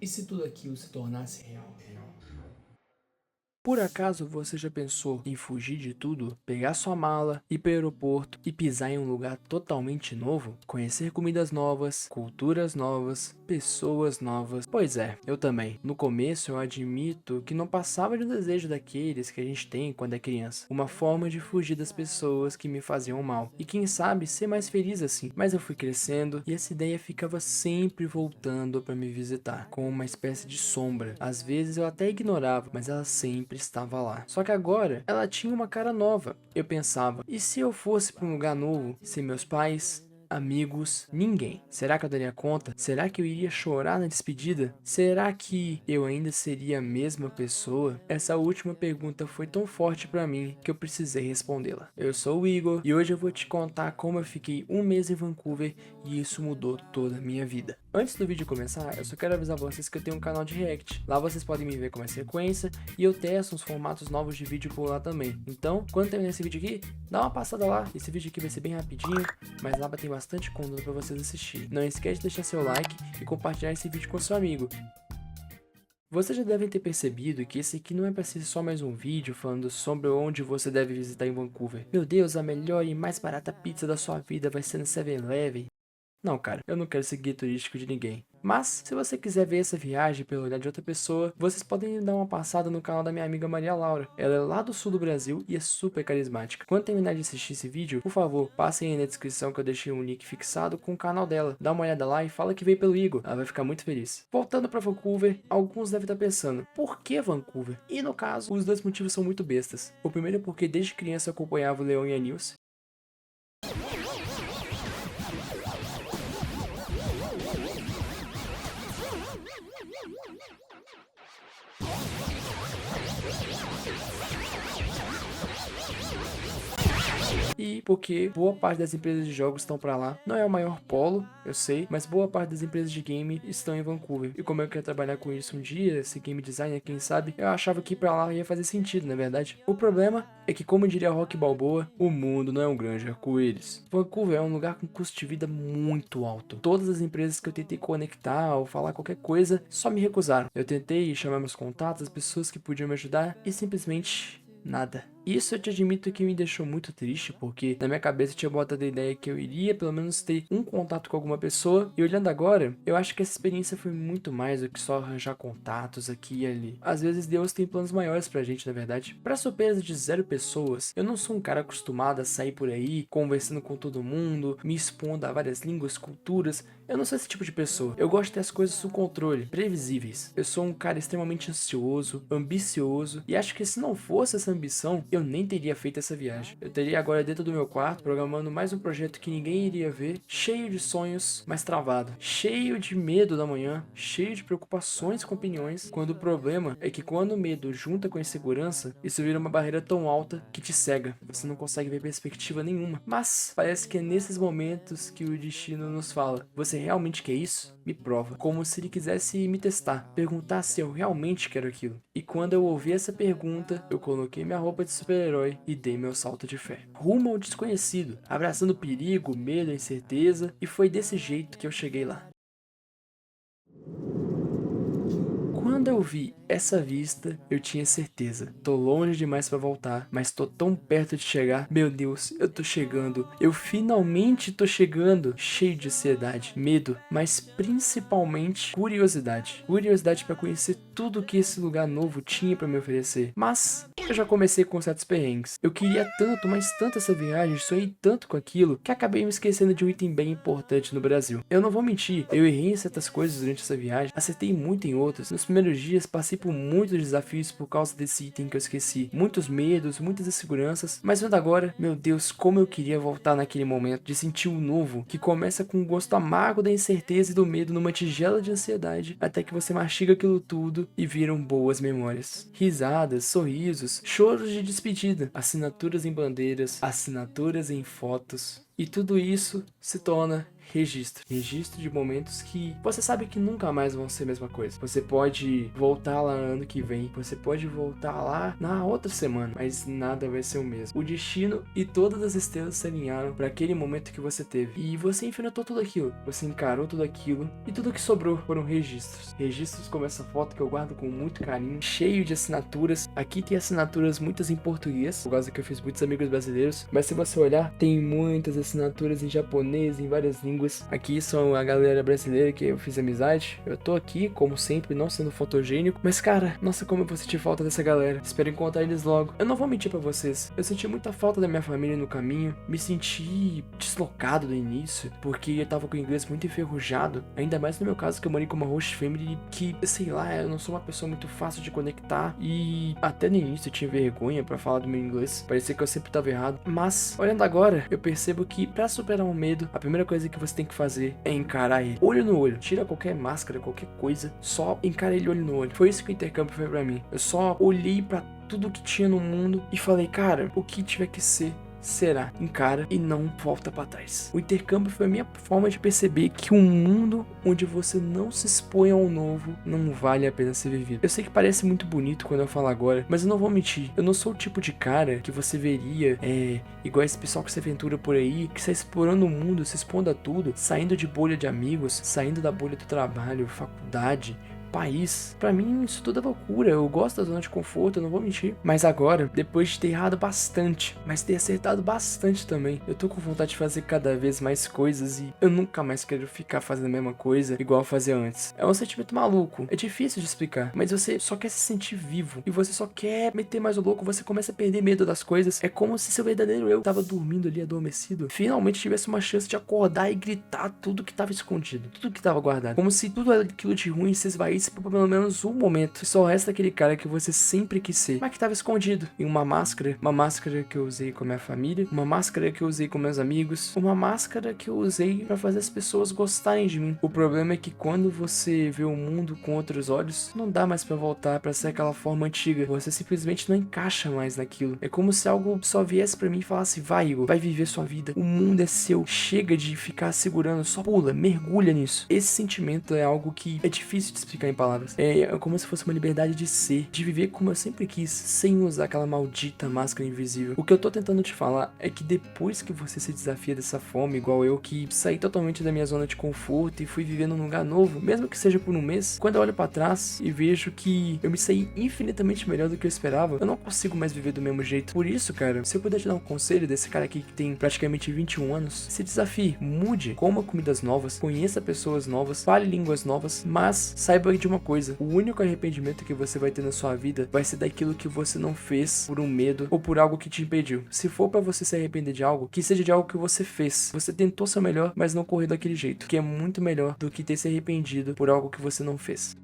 E se tudo aquilo se tornasse real? Por acaso você já pensou em fugir de tudo, pegar sua mala, ir para o aeroporto e pisar em um lugar totalmente novo? Conhecer comidas novas, culturas novas, pessoas novas? Pois é, eu também. No começo eu admito que não passava de um desejo daqueles que a gente tem quando é criança. Uma forma de fugir das pessoas que me faziam mal. E quem sabe ser mais feliz assim. Mas eu fui crescendo e essa ideia ficava sempre voltando para me visitar, como uma espécie de sombra. Às vezes eu até ignorava, mas ela sempre estava lá. Só que agora ela tinha uma cara nova. Eu pensava, e se eu fosse para um lugar novo, sem meus pais, amigos, ninguém? Será que eu daria conta? Será que eu iria chorar na despedida? Será que eu ainda seria a mesma pessoa? Essa última pergunta foi tão forte pra mim que eu precisei respondê-la. Eu sou o Igor e hoje eu vou te contar como eu fiquei um mês em Vancouver e isso mudou toda a minha vida. Antes do vídeo começar, eu só quero avisar vocês que eu tenho um canal de react. Lá vocês podem me ver com mais frequência e eu testo uns formatos novos de vídeo por lá também. Então, quando terminar esse vídeo aqui, dá uma passada lá. Esse vídeo aqui vai ser bem rapidinho, mas lá tem bastante conteúdo pra vocês assistirem. Não esquece de deixar seu like e compartilhar esse vídeo com seu amigo. Vocês já devem ter percebido que esse aqui não é para ser só mais um vídeo falando sobre onde você deve visitar em Vancouver. Meu Deus, a melhor e mais barata pizza da sua vida vai ser no 7-Eleven. Não, cara, eu não quero ser guia turístico de ninguém. Mas, se você quiser ver essa viagem pelo olhar de outra pessoa, vocês podem dar uma passada no canal da minha amiga Maria Laura. Ela é lá do sul do Brasil e é super carismática. Quando terminar de assistir esse vídeo, por favor, passem aí na descrição que eu deixei um link fixado com o canal dela. Dá uma olhada lá e fala que veio pelo Igor. Ela vai ficar muito feliz. Voltando pra Vancouver, alguns devem estar pensando, por que Vancouver? E no caso, os dois motivos são muito bestas. O primeiro é porque desde criança eu acompanhava o Leon e a Nilce. E porque boa parte das empresas de jogos estão pra lá. Não é o maior polo, eu sei, mas boa parte das empresas de game estão em Vancouver. E como eu quero trabalhar com isso um dia, ser game designer, quem sabe, eu achava que ir pra lá ia fazer sentido, na verdade. O problema é que, como diria Rock Balboa, o mundo não é um grande arco-íris. Vancouver é um lugar com custo de vida muito alto. Todas as empresas que eu tentei conectar ou falar qualquer coisa só me recusaram. Eu tentei chamar meus contatos, as pessoas que podiam me ajudar e simplesmente nada. Isso eu te admito que me deixou muito triste, porque na minha cabeça eu tinha botado a ideia que eu iria pelo menos ter um contato com alguma pessoa, e olhando agora, eu acho que essa experiência foi muito mais do que só arranjar contatos aqui e ali. Às vezes Deus tem planos maiores pra gente, na verdade. Pra surpresa de 0 pessoas, eu não sou um cara acostumado a sair por aí, conversando com todo mundo, me expondo a várias línguas, culturas. Eu não sou esse tipo de pessoa. Eu gosto de ter as coisas sob controle, previsíveis. Eu sou um cara extremamente ansioso, ambicioso, e acho que se não fosse essa ambição, eu nem teria feito essa viagem. Eu teria agora dentro do meu quarto, programando mais um projeto que ninguém iria ver, cheio de sonhos, mas travado, cheio de medo da manhã, cheio de preocupações com opiniões, quando o problema é que quando o medo junta com a insegurança, isso vira uma barreira tão alta que te cega, você não consegue ver perspectiva nenhuma. Mas parece que é nesses momentos que o destino nos fala, você realmente quer isso? Me prova. Como se ele quisesse me testar, perguntar se eu realmente quero aquilo. E quando eu ouvi essa pergunta, eu coloquei minha roupa de super-herói e dei meu salto de fé. Rumo ao desconhecido, abraçando o perigo, medo, a incerteza, e foi desse jeito que eu cheguei lá. Quando eu vi essa vista, eu tinha certeza. Tô longe demais pra voltar, mas tô tão perto de chegar. Meu Deus, eu tô chegando. Eu finalmente tô chegando. Cheio de ansiedade, medo, mas principalmente curiosidade. Curiosidade pra conhecer tudo que esse lugar novo tinha pra me oferecer. Mas eu já comecei com certos perrengues. Eu queria tanto, mas tanto essa viagem, sonhei tanto com aquilo, que acabei me esquecendo de um item bem importante no Brasil. Eu não vou mentir, eu errei em certas coisas durante essa viagem, acertei muito em outras. Nos primeiros dias passei por muitos desafios por causa desse item que eu esqueci. Muitos medos, muitas inseguranças, mas vendo agora, meu Deus, como eu queria voltar naquele momento, de sentir o novo, que começa com o gosto amargo da incerteza e do medo numa tigela de ansiedade, até que você mastiga aquilo tudo e viram boas memórias. Risadas, sorrisos, choros de despedida, assinaturas em bandeiras, assinaturas em fotos. E tudo isso se torna registro. Registro de momentos que você sabe que nunca mais vão ser a mesma coisa. Você pode voltar lá ano que vem, você pode voltar lá na outra semana, mas nada vai ser o mesmo. O destino e todas as estrelas se alinharam para aquele momento que você teve. E você enfrentou tudo aquilo, você encarou tudo aquilo, e tudo que sobrou foram registros. Registros como essa foto que eu guardo com muito carinho, cheio de assinaturas. Aqui tem assinaturas muitas em português, por causa que eu fiz muitos amigos brasileiros, mas se você olhar, tem muitas assinaturas em japonês, em várias línguas. Aqui são a galera brasileira que eu fiz amizade. Eu tô aqui, como sempre, não sendo fotogênico, mas cara, nossa, como eu vou sentir falta dessa galera. Espero encontrar eles logo. Eu não vou mentir pra vocês, eu senti muita falta da minha família no caminho, me senti deslocado no início, porque eu tava com o inglês muito enferrujado, ainda mais no meu caso que eu morei com uma host family que, sei lá, eu não sou uma pessoa muito fácil de conectar, e até no início eu tinha vergonha pra falar do meu inglês, parecia que eu sempre tava errado, mas olhando agora, eu percebo que pra superar um medo, a primeira coisa que você tem que fazer é encarar ele, olho no olho, tira qualquer máscara, qualquer coisa, só encara ele olho no olho. Foi isso que o intercâmbio foi pra mim, eu só olhei pra tudo que tinha no mundo e falei, cara, o que tiver que ser, será, encara e não volta pra trás. O intercâmbio foi a minha forma de perceber que um mundo onde você não se expõe ao novo não vale a pena ser vivido. Eu sei que parece muito bonito quando eu falo agora, mas eu não vou mentir, eu não sou o tipo de cara que você veria igual esse pessoal que se aventura por aí, que está explorando o mundo, se expondo a tudo, saindo de bolha de amigos, saindo da bolha do trabalho, faculdade, país. Pra mim isso tudo é loucura, eu gosto da zona de conforto, eu não vou mentir. Mas agora, depois de ter errado bastante, mas ter acertado bastante também, eu tô com vontade de fazer cada vez mais coisas e eu nunca mais quero ficar fazendo a mesma coisa igual eu fazia antes. É um sentimento maluco, é difícil de explicar, mas você só quer se sentir vivo e você só quer meter mais o louco, você começa a perder medo das coisas. É como se seu verdadeiro eu tava dormindo ali adormecido, finalmente tivesse uma chance de acordar e gritar tudo que tava escondido, tudo que tava guardado, como se tudo aquilo de ruim se esvaísse por pelo menos um momento, e só resta aquele cara que você sempre quis ser, mas que tava escondido em uma máscara que eu usei com a minha família, uma máscara que eu usei com meus amigos, uma máscara que eu usei pra fazer as pessoas gostarem de mim. O problema é que quando você vê o mundo com outros olhos, não dá mais pra voltar pra ser aquela forma antiga, você simplesmente não encaixa mais naquilo. É como se algo só viesse pra mim e falasse, vai Igor, vai viver sua vida, o mundo é seu, chega de ficar segurando, só pula, mergulha nisso. Esse sentimento é algo que é difícil de explicar em palavras. É como se fosse uma liberdade de ser, de viver como eu sempre quis, sem usar aquela maldita máscara invisível. O que eu tô tentando te falar é que depois que você se desafia dessa forma, igual eu, que saí totalmente da minha zona de conforto e fui viver num lugar novo, mesmo que seja por um mês, quando eu olho pra trás e vejo que eu me saí infinitamente melhor do que eu esperava, eu não consigo mais viver do mesmo jeito. Por isso, cara, se eu puder te dar um conselho desse cara aqui que tem praticamente 21 anos, se desafie, mude, coma comidas novas, conheça pessoas novas, fale línguas novas, mas saiba de uma coisa, o único arrependimento que você vai ter na sua vida vai ser daquilo que você não fez por um medo ou por algo que te impediu. Se for pra você se arrepender de algo, que seja de algo que você fez. Você tentou ser melhor, mas não correu daquele jeito, que é muito melhor do que ter se arrependido por algo que você não fez.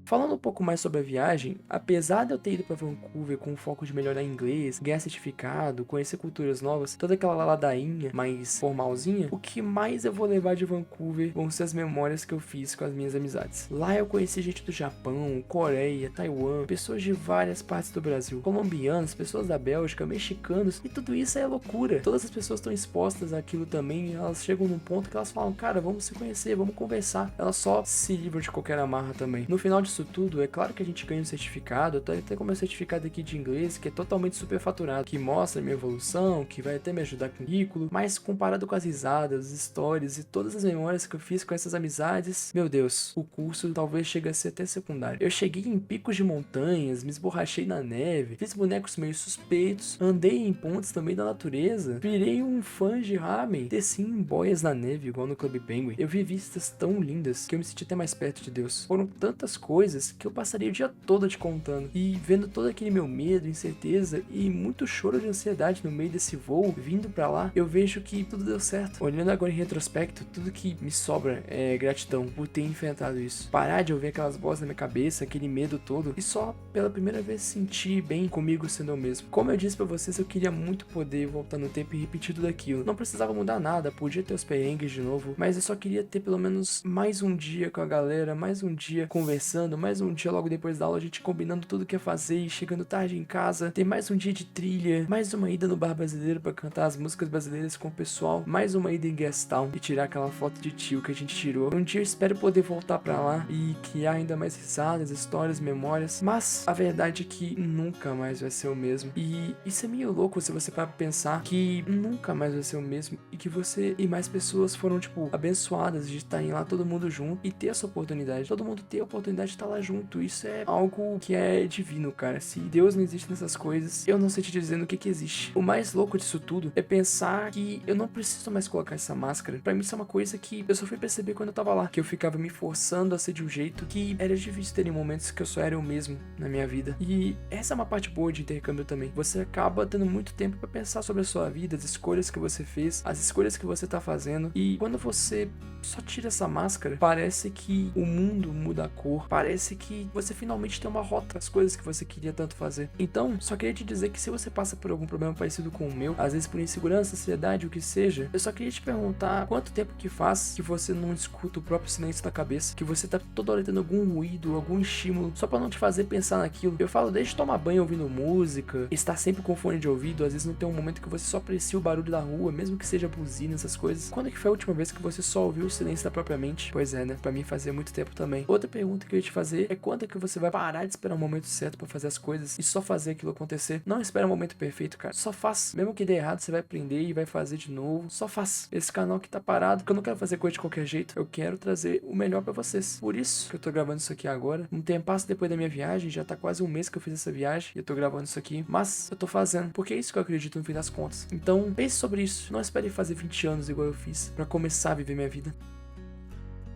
Falando um pouco mais sobre a viagem, apesar de eu ter ido para Vancouver com o foco de melhorar inglês, ganhar certificado, conhecer culturas novas, toda aquela ladainha mais formalzinha, o que mais eu vou levar de Vancouver vão ser as memórias que eu fiz com as minhas amizades. Lá eu conheci gente do Japão, Coreia, Taiwan, pessoas de várias partes do Brasil, colombianos, pessoas da Bélgica, mexicanos, e tudo isso é loucura. Todas as pessoas estão expostas àquilo também, e elas chegam num ponto que elas falam, cara, vamos se conhecer, vamos conversar. Elas só se livram de qualquer amarra também. No final disso tudo, é claro que a gente ganha um certificado, eu tô até com meu certificado aqui de inglês, que é totalmente superfaturado, que mostra a minha evolução, que vai até me ajudar com o currículo, mas comparado com as risadas, histórias e todas as memórias que eu fiz com essas amizades, meu Deus, o curso talvez chegue a ser até secundário. Eu cheguei em picos de montanhas, me esborrachei na neve, fiz bonecos meio suspeitos, andei em pontes também da natureza, virei um fã de ramen, desci em boias na neve, igual no Club Penguin. Eu vi vistas tão lindas que eu me senti até mais perto de Deus. Foram tantas coisas que eu passaria o dia todo te contando, e vendo todo aquele meu medo, incerteza e muito choro de ansiedade no meio desse voo, vindo pra lá, eu vejo que tudo deu certo. Olhando agora em retrospecto, tudo que me sobra é gratidão por ter enfrentado isso. Parar de ouvir aquelas vozes na minha cabeça, aquele medo todo, e só pela primeira vez sentir bem comigo sendo eu mesmo. Como eu disse pra vocês, eu queria muito poder voltar no tempo e repetir tudo aquilo. Não precisava mudar nada, podia ter os perrengues de novo, mas eu só queria ter pelo menos mais um dia com a galera, mais um dia conversando, chegando mais um dia logo depois da aula, a gente combinando tudo que ia fazer e chegando tarde em casa. Tem mais um dia de trilha, mais uma ida no bar brasileiro pra cantar as músicas brasileiras com o pessoal, mais uma ida em Guest Town e tirar aquela foto de tio que a gente tirou. Um dia eu espero poder voltar pra lá e criar ainda mais risadas, histórias, memórias, mas a verdade é que nunca mais vai ser o mesmo. E isso é meio louco se você parar pra pensar que nunca mais vai ser o mesmo e que você e mais pessoas foram, tipo, abençoadas de estarem lá todo mundo junto e ter essa oportunidade. Todo mundo ter a oportunidade de estar lá junto. Isso é algo que é divino, cara. Se Deus não existe nessas coisas, eu não sei te dizendo o que existe. O mais louco disso tudo é pensar que eu não preciso mais colocar essa máscara. Pra mim isso é uma coisa que eu só fui perceber quando eu tava lá, que eu ficava me forçando a ser de um jeito que era difícil ter em momentos que eu só era eu mesmo na minha vida. E essa é uma parte boa de intercâmbio também. Você acaba tendo muito tempo pra pensar sobre a sua vida, as escolhas que você fez, as escolhas que você tá fazendo. E quando você só tira essa máscara, parece que o mundo muda a cor, parece que você finalmente tem uma rota, as coisas que você queria tanto fazer. Então, só queria te dizer que se você passa por algum problema parecido com o meu, às vezes por insegurança, ansiedade, o que seja, eu só queria te perguntar quanto tempo que faz que você não escuta o próprio silêncio da cabeça, que você tá toda hora tendo algum ruído, algum estímulo, só pra não te fazer pensar naquilo. Eu falo desde tomar banho ouvindo música, estar sempre com fone de ouvido, às vezes não tem um momento que você só aprecia o barulho da rua, mesmo que seja buzina, essas coisas. Quando é que foi a última vez que você só ouviu o silêncio da própria mente? Pois é, né? Pra mim fazia muito tempo também. Outra pergunta que eu ia te fazer é quando é que você vai parar de esperar o momento certo pra fazer as coisas e só fazer aquilo acontecer? Não espera o momento perfeito, cara. Só faz. Mesmo que dê errado, você vai aprender e vai fazer de novo. Só faz. Esse canal que tá parado, porque eu não quero fazer coisa de qualquer jeito. Eu quero trazer o melhor pra vocês. Por isso que eu tô gravando isso aqui agora. Um tempo passa depois da minha viagem, já tá quase um mês que eu fiz essa viagem e eu tô gravando isso aqui. Mas eu tô fazendo, porque é isso que eu acredito no fim das contas. Então, pense sobre isso. Não espere fazer 20 anos igual eu fiz pra começar a viver minha vida.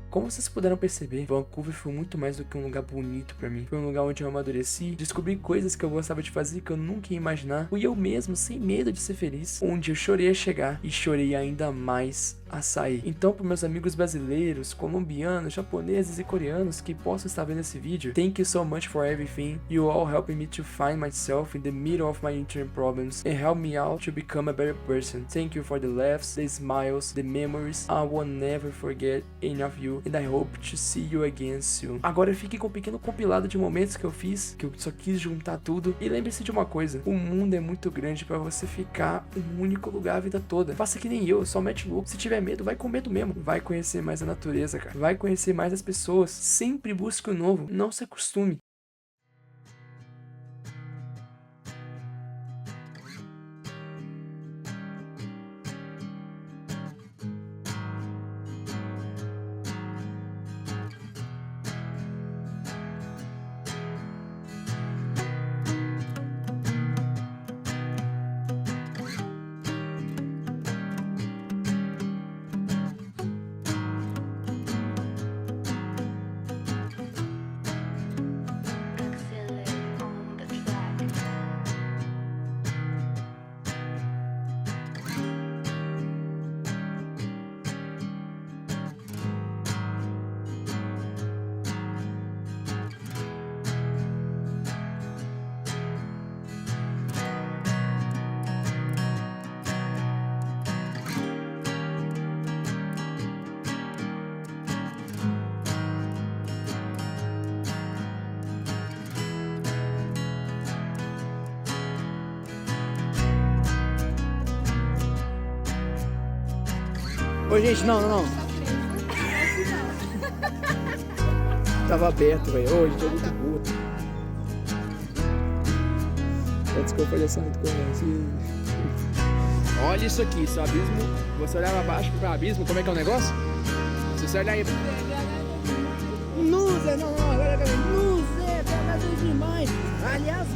Como vocês puderam perceber, Vancouver foi muito mais do que um lugar bonito pra mim. Foi um lugar onde eu amadureci, descobri coisas que eu gostava de fazer que eu nunca ia imaginar. Fui eu mesmo, sem medo de ser feliz. Onde eu chorei a chegar e chorei ainda mais a sair. Então, para meus amigos brasileiros, colombianos, japoneses e coreanos que possam estar vendo esse vídeo, thank you so much for everything. You all helping me to find myself in the middle of my internal problems and help me out to become a better person. Thank you for the laughs, the smiles, the memories. I will never forget any of you and I hope to see you again soon. Agora fique com um pequeno compilado de momentos que eu fiz, que eu só quis juntar tudo. E lembre-se de uma coisa, o mundo é muito grande para você ficar um único lugar a vida toda. Faça que nem eu, só mete louco. Se tiver medo, vai com medo mesmo. Vai conhecer mais a natureza, cara. Vai conhecer mais as pessoas. Sempre busque o novo. Não se acostume. Ô, gente, não. Tava aberto, velho. Ô, gente, é muito burro. Desculpa, olha só, muito coisa. Olha isso aqui, seu abismo. Você olhar abaixo pro abismo, como é que é o negócio? Se você olhar aí. Não, agora é demais. Aliás,